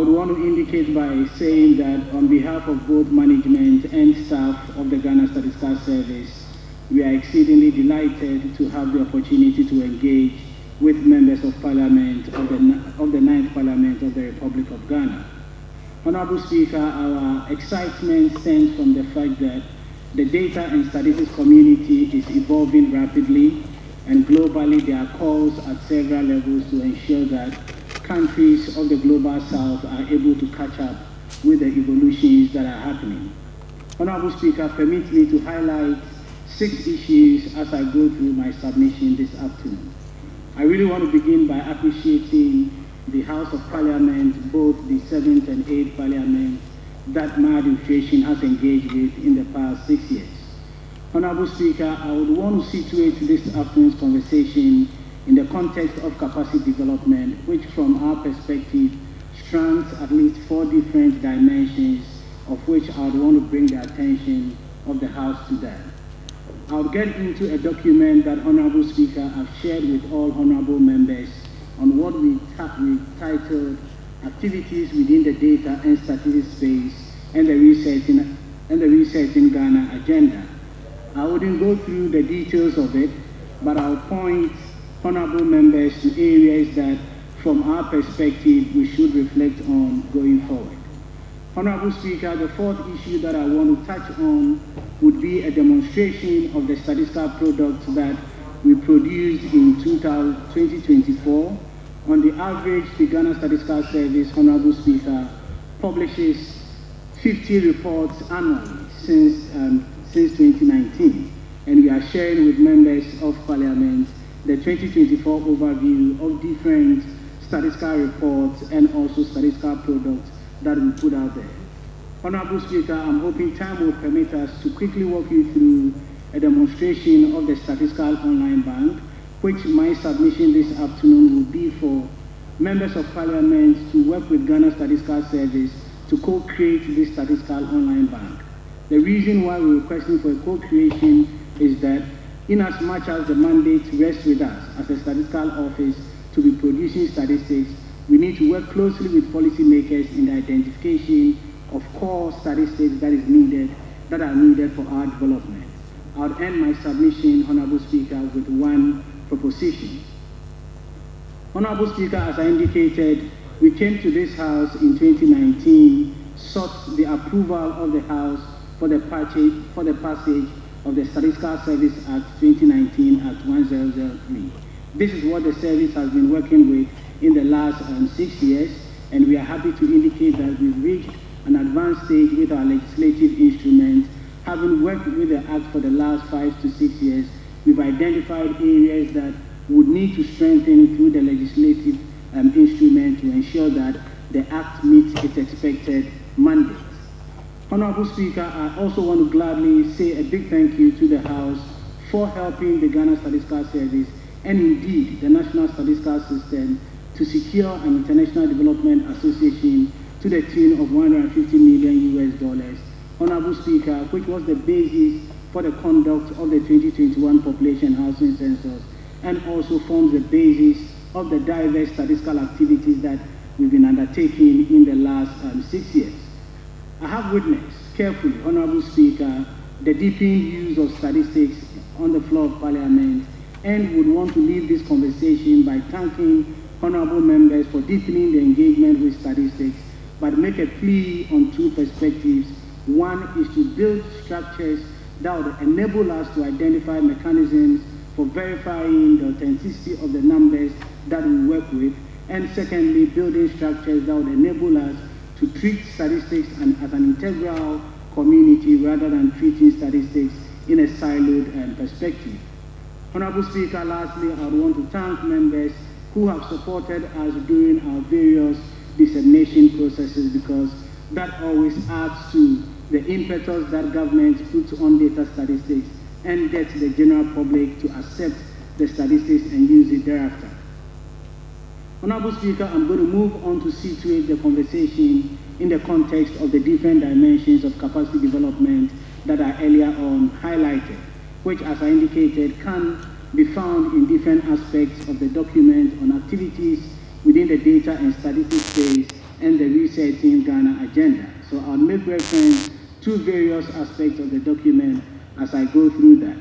would want to indicate by saying that on behalf of both management and staff of the Ghana Statistical Service, we are exceedingly delighted to have the opportunity to engage with members of Parliament of the 9th Parliament of the Republic of Ghana. Honorable Speaker, our excitement stems from the fact that the data and statistics community is evolving rapidly, and globally there are calls at several levels to ensure that countries of the global south are able to catch up with the evolutions that are happening. Honorable Speaker, permit me to highlight 6 issues as I go through my submission this afternoon. I really want to begin by appreciating the House of Parliament, both the 7th and 8th Parliament, that my administration has engaged with in the past 6 years. Honorable Speaker, I would want to situate this afternoon's conversation in the context of capacity development, which from our perspective strands at least 4 different dimensions, of which I would want to bring the attention of the House to that. I'll get into a document that Honorable Speaker have shared with all honorable members on what we titled Activities Within the Data and Statistics Space and the Research in Ghana Agenda. I wouldn't go through the details of it, but I'll point honorable members to areas that, from our perspective, we should reflect on going forward. Honorable Speaker, the 4th issue that I want to touch on would be a demonstration of the statistical products that we produced in 2024. On the average, the Ghana Statistical Service, Honorable Speaker, publishes 50 reports annually since 2019, and we are sharing with members of Parliament the 2024 overview of different statistical reports and also statistical products that we put out there. Honorable Speaker, I'm hoping time will permit us to quickly walk you through a demonstration of the Statistical Online Bank, which my submission this afternoon will be for members of Parliament to work with Ghana Statistical Service to co-create this Statistical Online Bank. The reason why we're requesting for a co-creation is that in as much as the mandate rests with us as a statistical office to be producing statistics, we need to work closely with policymakers in the identification of core statistics that are needed for our development. I'll end my submission, Honorable Speaker, with 1 proposition. Honorable Speaker, as I indicated, we came to this House in 2019, sought the approval of the House for the passage of the Statistical Service Act 2019 Act 1003. This is what the service has been working with in the last 6 years, and we are happy to indicate that we've reached an advanced stage with our legislative instruments. Having worked with the Act for the last 5 to 6 years, we've identified areas that would need to strengthen through the legislative instrument to ensure that the Act meets its expected mandate. Honorable Speaker, I also want to gladly say a big thank you to the House for helping the Ghana Statistical Service and indeed the National Statistical System to secure an International Development Association to the tune of $150 million. Honorable Speaker, which was the basis for the conduct of the 2021 Population Housing Census and also forms the basis of the diverse statistical activities that we've been undertaking in the last 6 years. I have witnessed carefully, Honorable Speaker, the deepened use of statistics on the floor of Parliament, and would want to leave this conversation by thanking honorable members for deepening the engagement with statistics, but make a plea on 2 perspectives. One is to build structures that would enable us to identify mechanisms for verifying the authenticity of the numbers that we work with, and secondly, building structures that would enable us to treat statistics as an integral community rather than treating statistics in a siloed perspective. Honorable Speaker, lastly, I would want to thank members who have supported us during our various dissemination processes, because that always adds to the impetus that government puts on data statistics and gets the general public to accept the statistics and use it thereafter. Honorable Speaker, I'm going to move on to situate the conversation in the context of the different dimensions of capacity development that are earlier on highlighted, which, as I indicated, can be found in different aspects of the document on activities within the data and statistics space and the Resetting Ghana agenda. So I'll make reference to various aspects of the document as I go through that.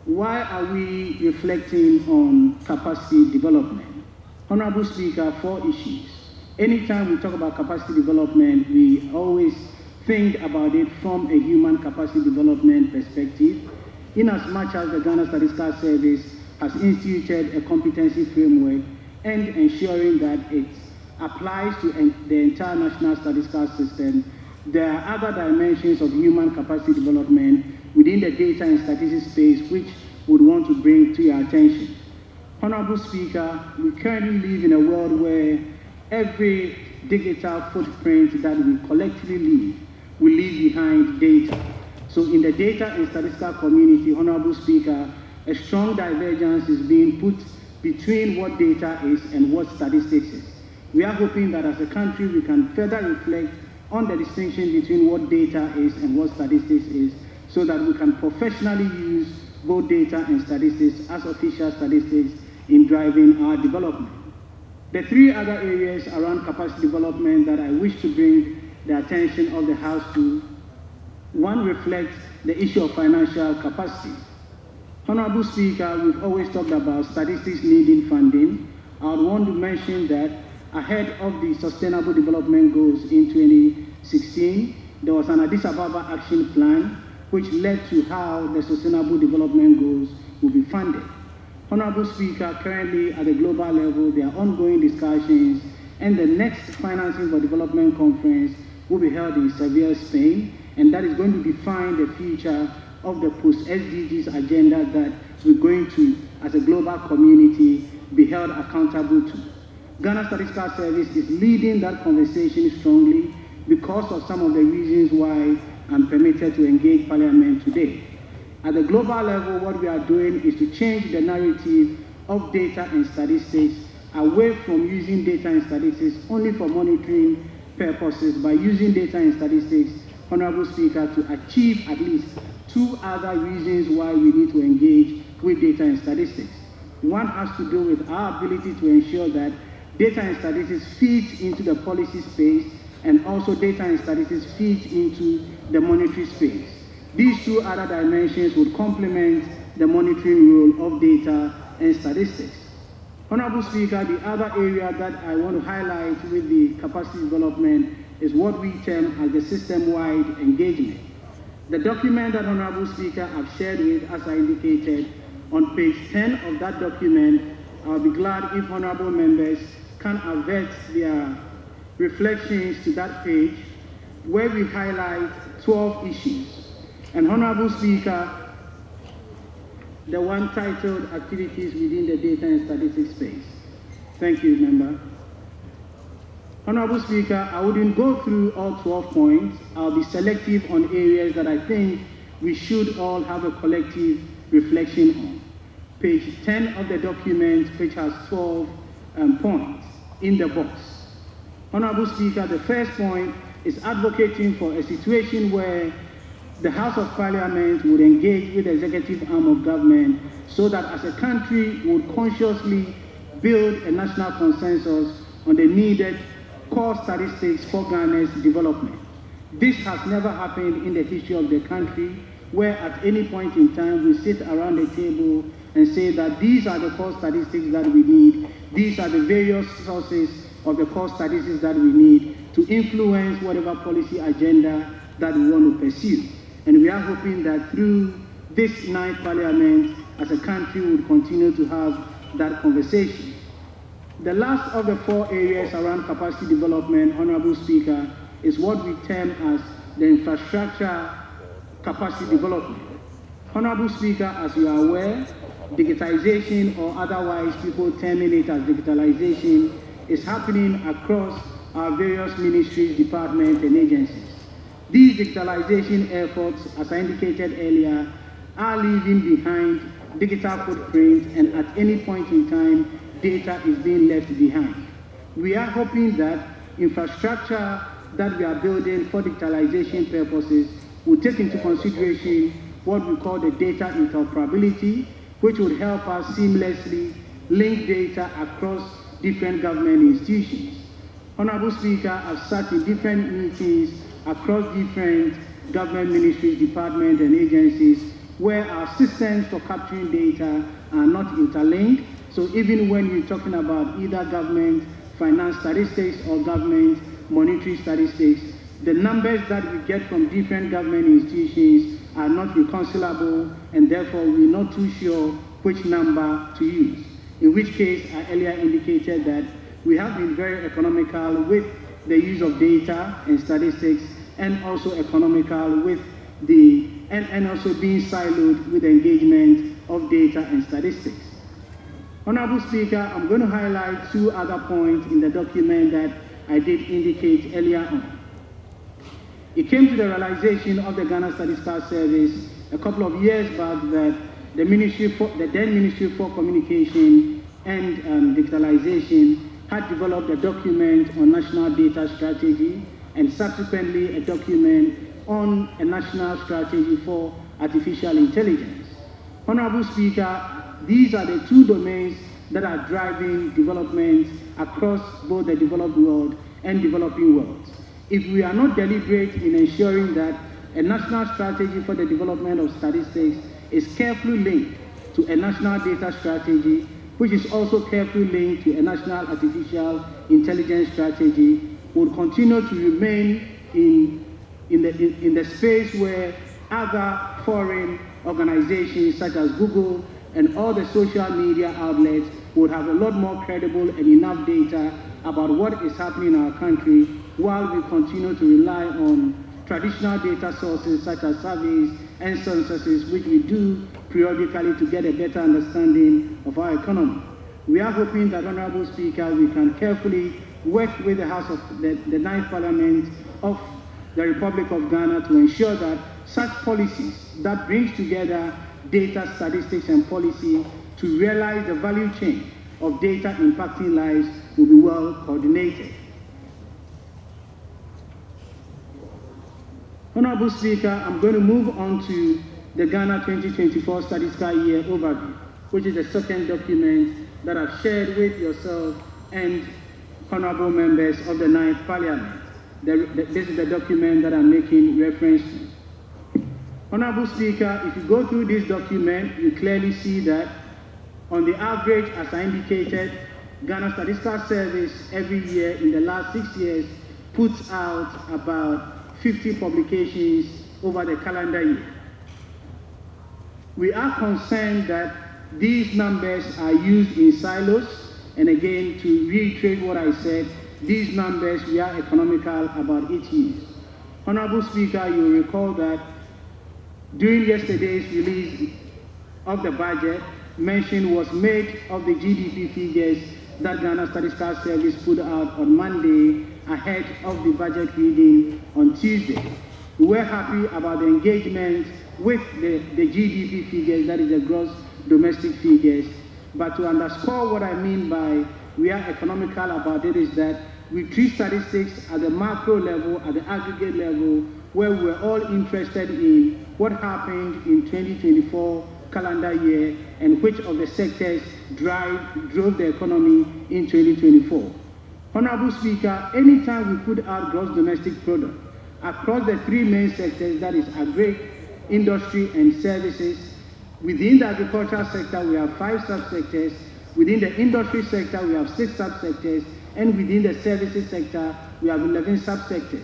Why are we reflecting on capacity development? Honorable Speaker, 4 issues. Anytime we talk about capacity development, we always think about it from a human capacity development perspective, in as much as the Ghana Statistical Service has instituted a competency framework and ensuring that it applies to the entire national statistical system. There are other dimensions of human capacity development within the data and statistics space which would want to bring to your attention. Honorable Speaker, we currently live in a world where every digital footprint that we collectively leave will leave behind data. So in the data and statistical community, Honorable Speaker, a strong divergence is being put between what data is and what statistics is. We are hoping that as a country we can further reflect on the distinction between what data is and what statistics is, so that we can professionally use both data and statistics as official statistics in driving our development. The 3 other areas around capacity development that I wish to bring the attention of the House to, one reflects the issue of financial capacity. Honorable Speaker, we've always talked about statistics needing funding. I would want to mention that ahead of the Sustainable Development Goals in 2016, there was an Addis Ababa action plan which led to how the Sustainable Development Goals will be funded. Honorable Speaker, currently at the global level, there are ongoing discussions, and the next Financing for Development Conference will be held in Seville, Spain, and that is going to define the future of the post-SDGs agenda that we're going to, as a global community, be held accountable to. Ghana Statistical Service is leading that conversation strongly because of some of the reasons why I'm permitted to engage Parliament today. At the global level, what we are doing is to change the narrative of data and statistics away from using data and statistics only for monitoring purposes, by using data and statistics, Honorable Speaker, to achieve at least 2 other reasons why we need to engage with data and statistics. One has to do with our ability to ensure that data and statistics feeds into the policy space, and also data and statistics feeds into the monetary space. These 2 other dimensions would complement the monitoring role of data and statistics. Honorable Speaker, the other area that I want to highlight with the capacity development is what we term as the system-wide engagement. The document that Honorable Speaker I've shared with, as I indicated, on page 10 of that document, I'll be glad if honorable members can avert their reflections to that page, where we highlight 12 issues. And Honorable Speaker, the one titled Activities Within the Data and Statistics Space. Thank you, Member. Honorable Speaker, I wouldn't go through all 12 points. I'll be selective on areas that I think we should all have a collective reflection on. Page 10 of the document, which has 12 points in the box. Honorable Speaker, the first point is advocating for a situation where the House of Parliament would engage with the executive arm of government so that as a country we would consciously build a national consensus on the needed core statistics for Ghana's development. This has never happened in the history of the country, where at any point in time we sit around the table and say that these are the core statistics that we need, these are the various sources of the core statistics that we need to influence whatever policy agenda that we want to pursue. And we are hoping that through this 9th Parliament, as a country, we will continue to have that conversation. The last of the 4 areas around capacity development, Honorable Speaker, is what we term as the infrastructure capacity development. Honorable Speaker, as you are aware, digitization, or otherwise people terming it as digitalization, is happening across our various ministries, departments, and agencies. These digitalization efforts, as I indicated earlier, are leaving behind digital footprints, and at any point in time, data is being left behind. We are hoping that infrastructure that we are building for digitalization purposes will take into consideration what we call the data interoperability, which would help us seamlessly link data across different government institutions. Honorable Speaker, I've sat in different meetings across different government ministries, departments, and agencies where our systems for capturing data are not interlinked. So even when you're talking about either government finance statistics or government monetary statistics, the numbers that we get from different government institutions are not reconcilable, and therefore we're not too sure which number to use. In which case, I earlier indicated that we have been very economical with the use of data and statistics, and also economical with and also being siloed with the engagement of data and statistics. Honorable Speaker, I'm going to highlight two other points in the document that I did indicate earlier on. It came to the realization of the Ghana Statistical Service a couple of years back that the then Ministry for Communication and Digitalization had developed a document on national data strategy and subsequently a document on a national strategy for artificial intelligence. Honorable Speaker, these are the two domains that are driving development across both the developed world and developing worlds. If we are not deliberate in ensuring that a national strategy for the development of statistics is carefully linked to a national data strategy, which is also carefully linked to a national artificial intelligence strategy, will continue to remain in the space where other foreign organizations such as Google and all the social media outlets would have a lot more credible and enough data about what is happening in our country, while we continue to rely on traditional data sources such as surveys and censuses, which we do periodically to get a better understanding of our economy. We are hoping that, Honorable Speaker, we can carefully work with the House of the Ninth Parliament of the Republic of Ghana to ensure that such policies that brings together data, statistics, and policy to realize the value chain of data impacting lives will be well coordinated. Honorable Speaker, I'm going to move on to the Ghana 2024 Statistical Year Overview, which is the second document that I've shared with yourself and honorable members of the Ninth Parliament. This is the document that I'm making reference to. Honorable Speaker, if you go through this document, you clearly see that on the average, as I indicated, Ghana Statistical Service every year in the last 6 years puts out about 50 publications over the calendar year. We are concerned that these numbers are used in silos, and again, to reiterate what I said, these numbers we are economical about each use. Honorable Speaker, you will recall that during yesterday's release of the budget, mention was made of the GDP figures that Ghana Statistical Service put out on Monday ahead of the budget reading on Tuesday. We were happy about the engagement with the GDP figures, that is the gross domestic figures. But to underscore what I mean by we are economical about it is that we treat statistics at the macro level, at the aggregate level, where we're all interested in what happened in 2024 calendar year and which of the sectors drove the economy in 2024. Honorable Speaker, anytime we put out gross domestic product across the three main sectors, that is agri, industry, and services, within the agricultural sector we have 5 subsectors, within the industry sector we have 6 subsectors, and within the services sector we have 11 subsectors.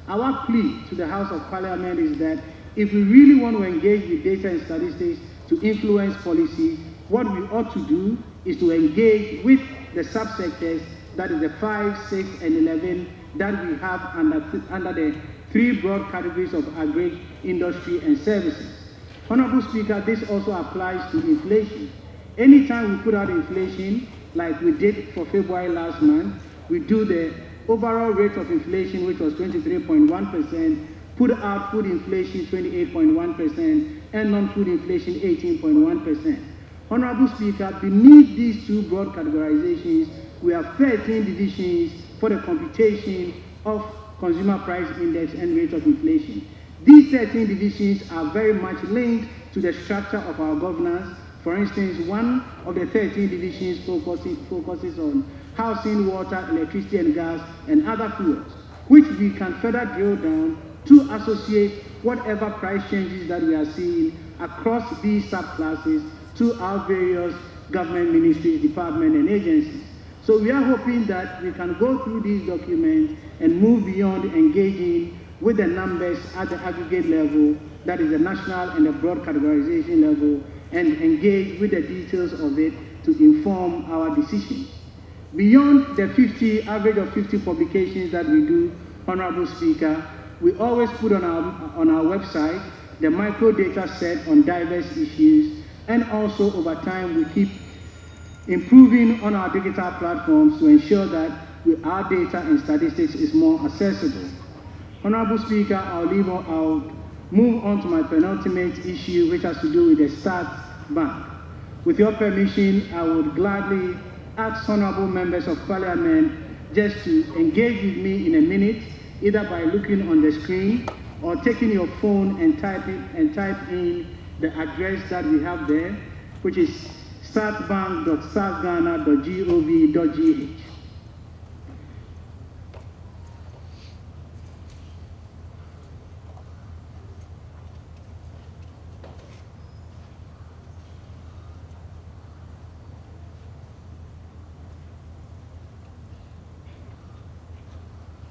Our plea to the House of Parliament is that if we really want to engage with data and statistics to influence policy, what we ought to do is to engage with the subsectors, that is the 5, 6, and 11 that we have under the 3 broad categories of agri, industry, and services. Honorable Speaker, this also applies to inflation. Anytime we put out inflation, like we did for February last month, we do the overall rate of inflation, which was 23.1%, put out food inflation 28.1%, and non-food inflation 18.1%. Honorable Speaker, beneath these 2 broad categorizations, we have 13 divisions for the computation of consumer price index and rate of inflation. These 13 divisions are very much linked to the structure of our governance. For instance, one of the 13 divisions focuses on housing, water, electricity and gas, and other fuels, which we can further drill down to associate whatever price changes that we are seeing across these subclasses to our various government ministries, departments, and agencies. So we are hoping that we can go through these documents and move beyond engaging with the numbers at the aggregate level, that is the national and the broad categorization level, and engage with the details of it to inform our decisions. Beyond the average of 50 publications that we do, Honorable Speaker, we always put on our website the micro data set on diverse issues, and also over time we keep improving on our digital platforms to ensure that our data and statistics is more accessible. Honorable Speaker, I'll move on to my penultimate issue, which has to do with the Stat Bank. With your permission, I would gladly ask honorable members of Parliament just to engage with me in a minute, either by looking on the screen or taking your phone and type in the address that we have there, which is statbank.statsghana.gov.gh.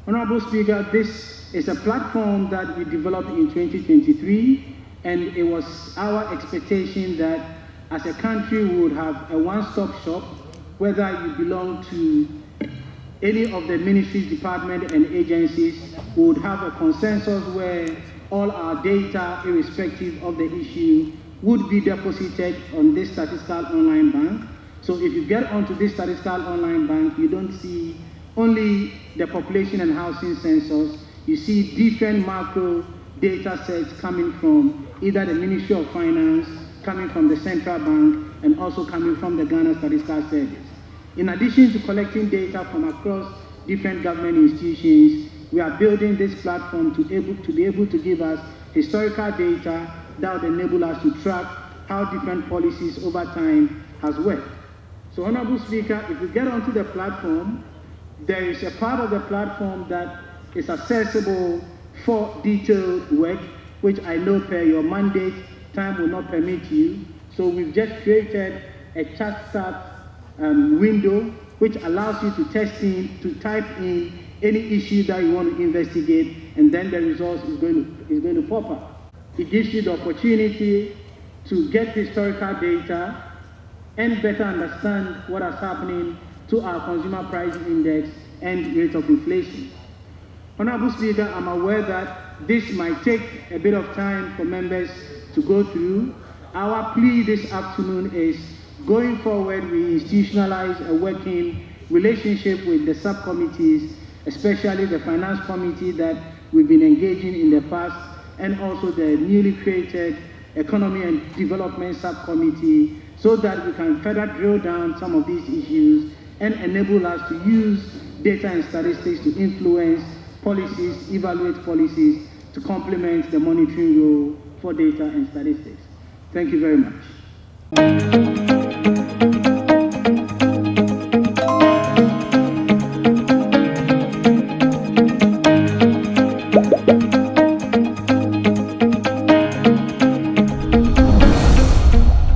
Honorable Speaker, this is a platform that we developed in 2023, and it was our expectation that as a country we would have a one-stop shop, whether you belong to any of the ministries, departments, and agencies, we would have a consensus where all our data, irrespective of the issue, would be deposited on this statistical online bank. So if you get onto this statistical online bank, you don't see only the population and housing census, you see different macro data sets coming from either the Ministry of Finance, coming from the Central Bank, and also coming from the Ghana Statistical Service. In addition to collecting data from across different government institutions, we are building this platform to be able to give us historical data that would enable us to track how different policies over time has worked. So, Honorable Speaker, if you get onto the platform, there is a part of the platform that is accessible for detailed work, which I know per your mandate, time will not permit you. So we've just created a chat start window, which allows you to type in any issue that you want to investigate, and then the results is going to pop up. It gives you the opportunity to get historical data and better understand what is happening to our consumer price index and rate of inflation. Honorable Speaker, I'm aware that this might take a bit of time for members to go through. Our plea this afternoon is, going forward, we institutionalize a working relationship with the subcommittees, especially the Finance Committee that we've been engaging in the past, and also the newly created Economy and Development Subcommittee, so that we can further drill down some of these issues and enable us to use data and statistics to influence policies, evaluate policies, to complement the monitoring role for data and statistics. Thank you very much.